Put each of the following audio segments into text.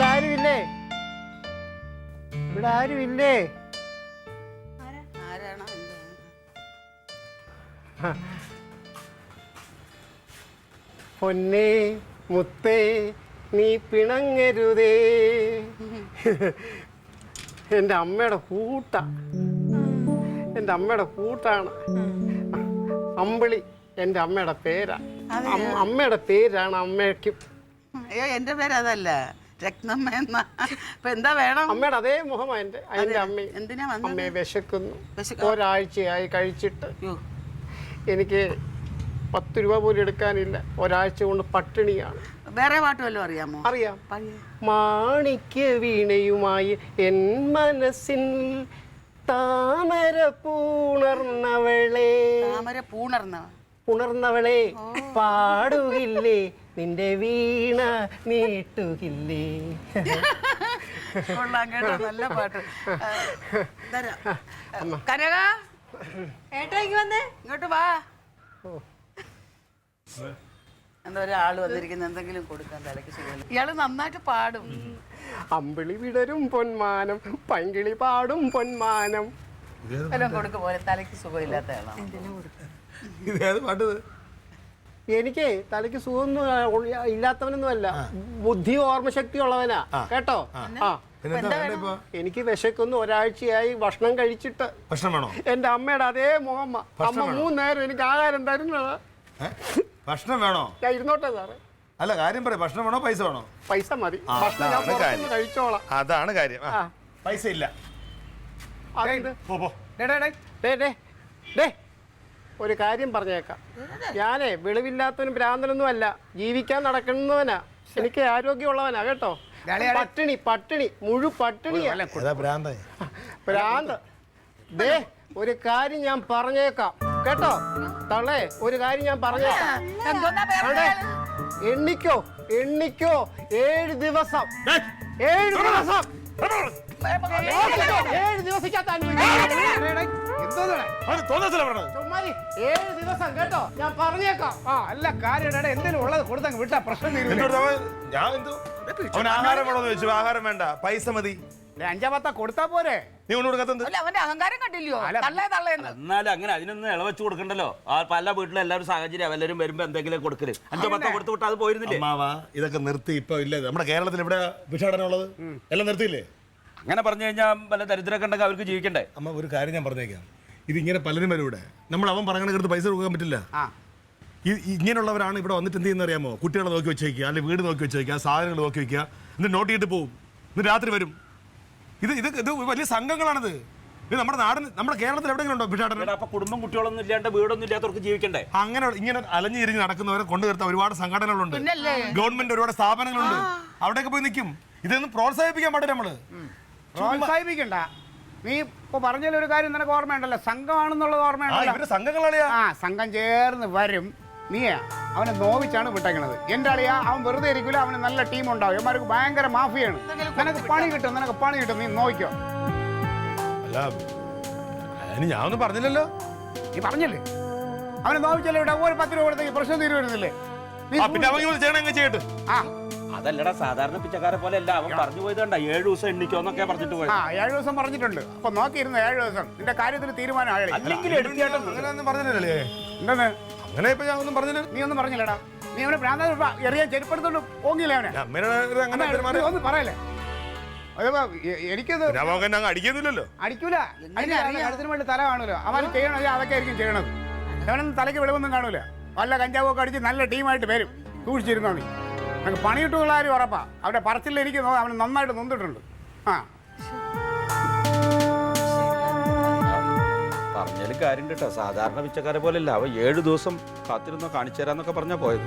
ഇവിടെ ആരുമില്ലേ? ഇവിടെ ആരുമില്ലേ? പൊന്നേ മുത്തേ നീ പിണങ്ങരുതേ. എൻ്റെ അമ്മയുടെ കൂട്ടാണ് അമ്പിളി. എൻ്റെ അമ്മയുടെ പേരാ. അമ്മയുടെ പേരാണ് അമ്മയ്ക്കും. അയ്യോ എന്റെ പേര് അതല്ല, രത്നമ്മ എന്ന. ഇപ്പൊ എന്താ വേണം? അമ്മയുടെ അതേ മുഖമാ എൻ്റെ അമ്മ. എന്തിനാ അമ്മയെ വിശക്കുന്നു. ഒരാഴ്ചയായി കഴിച്ചിട്ട് എനിക്ക് 10 രൂപ പോലും എടുക്കാനില്ല. ഒരാഴ്ച കൊണ്ട് പട്ടിണിയാണ്. വേറെ പാട്ട് വല്ലതും അറിയാമോ? അറിയാം. മാണിക്യ വീണയുമായി എൻ മനസ്സിൽ താമര പുണർന്നവളെ പാടുകില്ലേ നിന്റെ വീണ നീട്ടുകില്ലേ. കൊള്ളാം കേട്ടോ, നല്ല പാട്ട്. കനക ഏട്ടാ ഇങ്ങോട്ട് വാ. എന്താ ഒരാള് വന്നിരിക്കുന്ന, എന്തെങ്കിലും കൊടുക്കാൻ തലയ്ക്ക് സുഖമില്ല. ഇയാള് നന്നായിട്ട് പാടും. അമ്പിളി വിടരും പൊന്മാനം പൈങ്കിളി പാടും പൊന്മാനം. എല്ലാം കൊടുക്ക പോലെ തലയ്ക്ക് സുഖമില്ലാത്ത ആളാണ്. എനിക്ക് തലയ്ക്ക് സുഖമൊന്നും ഇല്ലാത്തവനൊന്നുമല്ല, ബുദ്ധി ഓർമ്മശക്തി ഉള്ളവനാ കേട്ടോ. എനിക്ക് വിശക്കുന്നു. ഒരാഴ്ചയായി ഭക്ഷണം കഴിച്ചിട്ട്. എന്റെ അമ്മയുടെ അതേ മുഖമ്മ. അമ്മ 3 നേരം എനിക്ക് ആഹാരം തരുന്നതാ. ഭക്ഷണം വേണോ? ഞാൻ ഇരുന്നോട്ടെ സാറേ. അല്ല കാര്യം പറ, ഭക്ഷണം വേണോ പൈസ വേണോ? പൈസ മതി. ഭക്ഷണം ഞാൻ പുറത്തുനിന്ന് കഴിച്ചോളാം. അതാണ് കാര്യം. പൈസ ഇല്ല. ഒരു കാര്യം പറഞ്ഞേക്കാം, ഞാനേ വെളിവില്ലാത്തവനും ഭ്രാന്തനൊന്നും അല്ല, ജീവിക്കാൻ നടക്കുന്നവനാ. എനിക്ക് ആരോഗ്യമുള്ളവനാ കേട്ടോ. പട്ടിണി പട്ടിണിയാ. ഭ്രാന്ത്. ദേ ഒരു കാര്യം ഞാൻ പറഞ്ഞേക്കാം കേട്ടോ തള്ളേ, ഒരു കാര്യം ഞാൻ പറഞ്ഞേക്കാം. എണ്ണിക്കോ 7 ദിവസം 7 ദിവസം 7 ദിവസിക്കാത്ത 7 ദിവസം കേട്ടോ ഞാൻ പറഞ്ഞേക്കാം. അല്ല കാര്യം എന്തെങ്കിലും ഉള്ളത് കൊടുത്തങ്ങ് വിട്ടാ പ്രശ്നം. ആഹാരം വേണോന്ന് ചോദിച്ചു. ആഹാരം വേണ്ട, പൈസ മതി. 5-10 കൊടുത്താ പോരെ? നീ കൊണ്ട് കൊടുക്കത്തത് അവന്റെ അഹങ്കാരം കണ്ടില്ലയോ? എന്നാലും അങ്ങനെ അതിനൊന്നും ഇളവെച്ച് കൊടുക്കണ്ടല്ലോ. പല വീട്ടിലും എല്ലാവരും സാഹചര്യം എല്ലാവരും വരുമ്പോ എന്തെങ്കിലും കൊടുക്കല്. 5-10 കൊടുത്തു വിട്ടാ അത് പോയിരുന്നില്ലേ? ഇതൊക്കെ നിർത്തി. ഇപ്പൊ ഇല്ല നമ്മുടെ കേരളത്തിൽ ഇവിടെ ഭിക്ഷാടനം ഉള്ളത് എല്ലാം നിർത്തിയില്ലേ? അങ്ങനെ പറഞ്ഞു കഴിഞ്ഞാൽ പല ദരിദ്രമൊക്കെ ഉണ്ടെങ്കിൽ അവർക്ക് ജീവിക്കണ്ടേ? അമ്മ ഒരു കാര്യം ഞാൻ പറഞ്ഞേക്കാം, ഇതിങ്ങനെ പലരും വരും ഇവിടെ. നമ്മൾ അവൻ പറയണ പൈസ കൊടുക്കാൻ പറ്റില്ല. ഇങ്ങനെയുള്ളവരാണ് ഇവിടെ വന്നിട്ട് എന്ത് ചെയ്യുന്ന അറിയാമോ? കുട്ടികളെ നോക്കി വെച്ചേക്കുക, അല്ലെങ്കിൽ വീട് നോക്കി വെച്ചേക്കുക, സാധനങ്ങൾ നോക്കി വെക്കുക, എന്നിട്ട് നോട്ട് ചെയ്തിട്ട് പോകും, എന്നിട്ട് രാത്രി വരും. ഇത് വലിയ സംഘങ്ങളാണിത്. ഇത് നമ്മുടെ നാടിന്, നമ്മുടെ കേരളത്തിൽ എവിടെയെങ്കിലും ഉണ്ടോ ഭിക്ഷാടനം? അപ്പൊ കുടുംബം കുട്ടികളൊന്നും ഇല്ലാണ്ട് വീടൊന്നും ഇല്ലാത്തവർക്ക് ജീവിക്കണ്ടേ? അങ്ങനെ ഇങ്ങനെ അലഞ്ഞിരിഞ്ഞ് നടക്കുന്നവരെ കൊണ്ടുവരുത്ത ഒരുപാട് സംഘടനകളുണ്ട്, ഗവൺമെന്റ് ഒരുപാട് സ്ഥാപനങ്ങളുണ്ട്. അവിടെയൊക്കെ പോയി നിൽക്കും. ഇതൊന്നും പ്രോത്സാഹിപ്പിക്കാൻ പാടില്ല. നമ്മള് പ്രോത്സാഹിപ്പിക്കണ്ട. നീ ഇപ്പൊ പറഞ്ഞൊരു കാര്യം നിനക്ക് ഓർമ്മയുണ്ടല്ലോ, സംഘമാണെന്നുള്ളത് ഓർമ്മയുണ്ടല്ലോ. സംഘങ്ങളെയാ. സംഘം ചേർന്ന് വരും. നീ അവനെ നോവിച്ചാണ് വിട്ടേക്കണത്. എൻ്റെ അളിയാ അവൻ വെറുതെ ഇരിക്കില്ല, അവന് നല്ല ടീം ഉണ്ടാവും. ഇവന്മാർക്ക് ഭയങ്കര മാഫിയാണ്. നിനക്ക് പണി കിട്ടും. നീ നോക്കിക്കോ. അല്ല ഞാനൊന്നും പറഞ്ഞില്ലല്ലോ. നീ പറഞ്ഞില്ലേ? അവനെ നോവിച്ചല്ലേ ഇവിടെ. ഒരു 10 രൂപ കൊടുത്തേക്ക് പ്രശ്നം തീരുവരുന്നില്ലേ? ചെയ്യട്ടെ. അതല്ലടാ, സാധാരണ പിച്ചക്കാരെ പോലെ അല്ല. അവൻ പറഞ്ഞു പോയത് കണ്ട 7 ദിവസം എണ്ണിക്കോന്നൊക്കെ പറഞ്ഞിട്ട് പോയത്. 7 ദിവസം പറഞ്ഞിട്ടുണ്ട്. അപ്പൊ നോക്കിയിരുന്ന 7 ദിവസം നിന്റെ കാര്യത്തിന് തീരുമാനം ആയി. അങ്ങനെയൊന്നും പറഞ്ഞില്ലല്ലേ? എന്താണ് അങ്ങനെ? ഇപ്പൊ ഞാൻ ഒന്നും പറഞ്ഞില്ല. നീ ഒന്നും പറഞ്ഞില്ലടാ. നീ അവനെ ഭ്രാന്ത എറിയാൻ ചെരുപ്പെടുത്തോണ്ട് പോങ്ങില്ലേ അവനെ? ഒന്ന് പറയല്ലേ? എനിക്കത് അടിക്കുന്നില്ലല്ലോ. അടിക്കൂല. അടുത്തിന് വേണ്ടി തല കാണൂല. അവൻ ചെയ്യണോ അതൊക്കെ ആയിരിക്കും ചെയ്യണത്. അവനൊന്നും തലയ്ക്ക് വെളിവൊന്നും കാണൂല. വല്ല കഞ്ചാവൊക്കെ അടിച്ച് നല്ല ടീമായിട്ട് വരും. സൂക്ഷിച്ചിരുന്നോ നീ. നമുക്ക് പണി കിട്ടുള്ള കാര്യം ഉറപ്പാ. അവന്റെ പറച്ചിൽ എനിക്ക് അവന് നന്നായിട്ട് നൊന്നിട്ടുണ്ട്. പറഞ്ഞാലും കാര്യം കേട്ടോ, സാധാരണ പിച്ചക്കാരെ പോലെ അല്ല. അവ 7 ദിവസം കാത്തിരുന്നോ കാണിച്ചു തരാന്നൊക്കെ പറഞ്ഞാ പോയത്.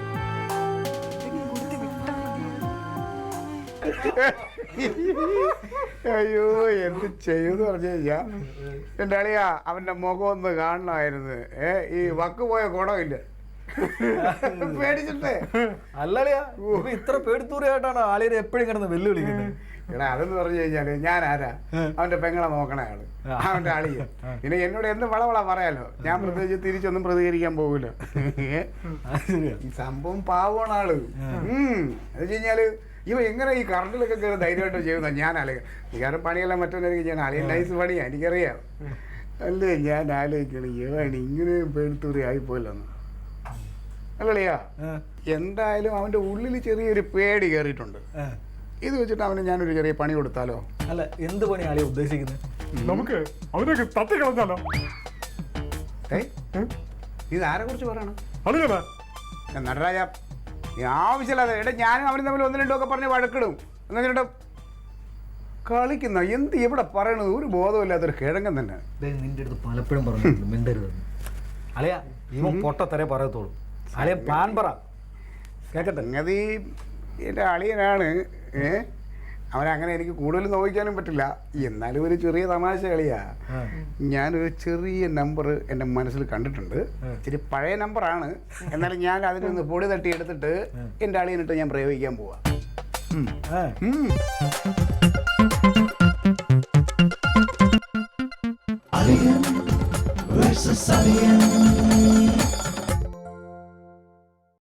അയ്യോ എന്ത് ചെയ്യുമെന്ന് പറഞ്ഞു കഴിഞ്ഞാ എൻ്റെ അളിയാ അവന്റെ മുഖം ഒന്ന് കാണണമായിരുന്നു. ഈ വക്ക് പോയ ഗുണമില്ല. പേടിച്ചിട്ടേ അല്ലളിയാ, ഇത്ര പേടിത്തൂറിയായിട്ടാണ് ആളിനെ എപ്പോഴും കിടന്ന് വെല്ലുവിളിക്കുന്നത്. എടാ അതെന്ന് പറഞ്ഞു കഴിഞ്ഞാല് ഞാൻ ആരാ? അവന്റെ പെങ്ങളെ നോക്കണ ആള്, അവന്റെ അളിയ. പിന്നെ എന്നോട് എന്ത് വളവള പറയാലോ. ഞാൻ പ്രത്യേകിച്ച് തിരിച്ചൊന്നും പ്രതികരിക്കാൻ പോകില്ല. സംഭവം പാവമാണ് ആള്. അത് വെച്ച് കഴിഞ്ഞാല് ഇവ എങ്ങനെ ഈ കറണ്ടിലൊക്കെ കയറി ധൈര്യമായിട്ട് ചെയ്യുന്ന ഞാൻ ആലോചിക്കും. മിക്കവാറും പണിയെല്ലാം മറ്റൊന്നായിരിക്കും ഞാൻ അളിയൻ നൈസ് പണിയാണ് എനിക്കറിയാം. അല്ലേ ഞാൻ ആലോചിക്കണം ഇവൻ ഇങ്ങനെ പേടിത്തൂറി ആയിപ്പോയില്ലെന്ന്. അല്ലളിയാ, എന്തായാലും അവൻ്റെ ഉള്ളിൽ ചെറിയൊരു പേടി കയറിയിട്ടുണ്ട്. ഇത് വെച്ചിട്ട് അവന് ഞാനൊരു ചെറിയ പണി കൊടുത്താലോ? അല്ല, എന്ത് പണി ആളിയെ ഉദ്ദേശിക്കുന്നത്? നമുക്ക് അവനൊക്കെ തത്തി കളഞ്ഞാലോ? ഇത് ആരെ കുറിച്ച് പറയണം? നടരാജ, ആവശ്യമില്ലാതെ എടാ ഞാനും അവനും തമ്മിൽ ഒന്ന് രണ്ടും ഒക്കെ പറഞ്ഞ് വഴക്കിടും. എന്നിട്ട് കളിക്കുന്ന എന്ത് എവിടെ പറയണത് ഒരു ബോധമില്ലാത്തൊരു കിഴങ്ങൻ തന്നെ. നിന്റെ അടുത്ത് പലപ്പോഴും പറഞ്ഞിട്ടുണ്ട് മിണ്ടരുതെന്ന്. അളിയാ, ഇവൻ പൊട്ടത്തരേ പറയത്തോളൂ. അളിയ പ്ലാൻ പറ കേക്കട്ടെ. സംഗതി എൻ്റെ അളിയനാണ്. അവനങ്ങനെ എനിക്ക് കൂടുതൽ നോക്കിക്കാനും പറ്റില്ല. എന്നാലും ഒരു ചെറിയ തമാശ കളിയാ. ഞാനൊരു ചെറിയ നമ്പർ എൻ്റെ മനസ്സിൽ കണ്ടിട്ടുണ്ട്. ഇച്ചിരി പഴയ നമ്പറാണ്. എന്നാലും ഞാൻ അതിനൊന്ന് പൊടി തട്ടി എടുത്തിട്ട് എൻ്റെ അളിയനിട്ട് ഞാൻ പ്രയോഗിക്കാൻ പോവാ. Alien versus Alien.